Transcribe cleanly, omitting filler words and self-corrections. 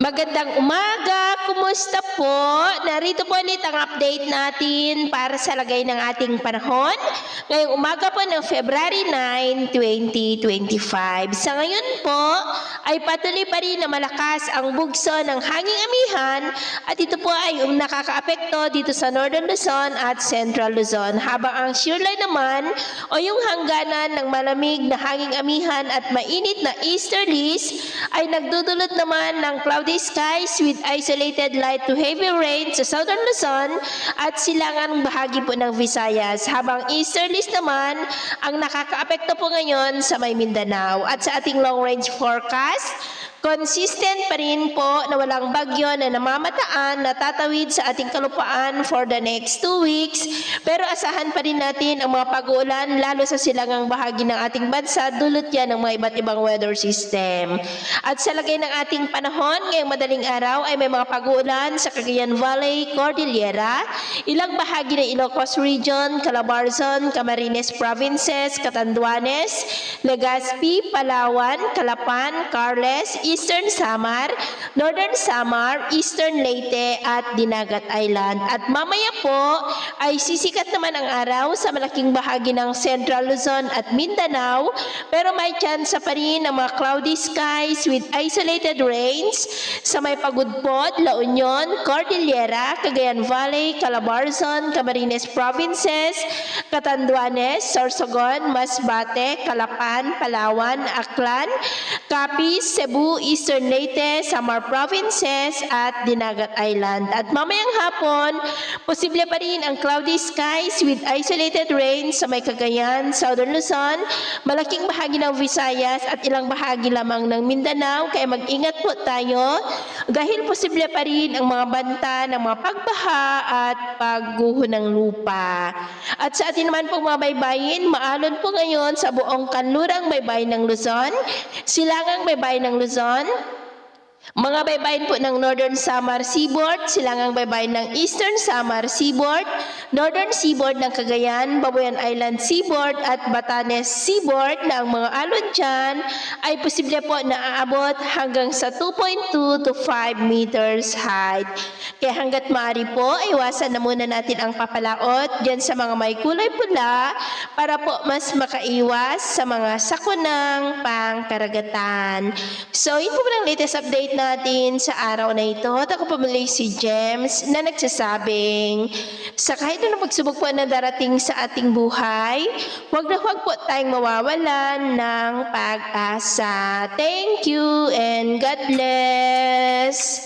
Magandang umaga! Kumusta po? Narito po ulit ang update natin para sa lagay ng ating panahon. Ngayong umaga po ng February 9, 2025. Sa ngayon po ay patuloy pa rin na malakas ang bugso ng hanging amihan at ito po ay nakakaapekto dito sa Northern Luzon at Central Luzon. Habang ang shearline naman o yung hangganan ng malamig na hanging amihan at mainit na easterlies ay nagdudulot naman ng cloudy skies with isolated light to heavy rain sa Southern Luzon at silangang bahagi po ng Visayas. Habang easterlies naman ang nakakaapekto po ngayon sa may Mindanao. At sa ating long range forecast, consistent pa rin po na walang bagyo na namamataan na tatawid sa ating kalupaan for the next 2 weeks. Pero asahan pa rin natin ang mga pag-uulan lalo sa silangang bahagi ng ating bansa, dulot yan ng mga iba't ibang weather system. At sa lagay ng ating panahon, ngayong madaling araw ay may mga pag-uulan sa Cagayan Valley, Cordillera, ilang bahagi ng Ilocos Region, Calabarzon, Camarines Provinces, Catanduanes, Legazpi, Palawan, Calapan, Carles, Eastern Samar, Northern Samar, Eastern Leyte at Dinagat Island. At mamaya po ay sisikat naman ang araw sa malaking bahagi ng Central Luzon at Mindanao, pero may tsansa pa rin ng mga cloudy skies with isolated rains sa may Pagudpod, La Union, Cordillera, Cagayan Valley, Calabarzon, Camarines Provinces, Catanduanes, Sorsogon, Masbate, Calapan, Palawan, Aklan, Capiz, Cebu, Eastern Leyte, Samar Provinces at Dinagat Island. At mamayang hapon, posible pa rin ang cloudy skies with isolated rain sa may Cagayan, Southern Luzon, malaking bahagi ng Visayas at ilang bahagi lamang ng Mindanao. Kaya mag-ingat po tayo dahil posible pa rin ang mga banta ng mga pagbaha at pagguho ng lupa. At sa atin naman pong mga baybayin, maalon po ngayon sa buong kanlurang baybayin ng Luzon, silangang baybayin ng Luzon, mga baybayin po ng Northern Samar Seaboard, silangang baybayin ng Eastern Samar Seaboard, Northern Seaboard ng Cagayan, Babuyan Island Seaboard at Batanes Seaboard na ang mga alon dyan ay posible po na aabot hanggang sa 2.2 to 5 meters height. Kaya hanggat maaari po, iwasan na muna natin ang papalaot dyan sa mga may kulay pula para po mas makaiwas sa mga sakunang pangkaragatan. So, yun po ang latest update natin sa araw na ito. At ako po muli si James na nagsasabing sa kahit anong pagsubok po na darating sa ating buhay, huwag na huwag po tayong mawawalan ng pag-asa. Thank you and God bless!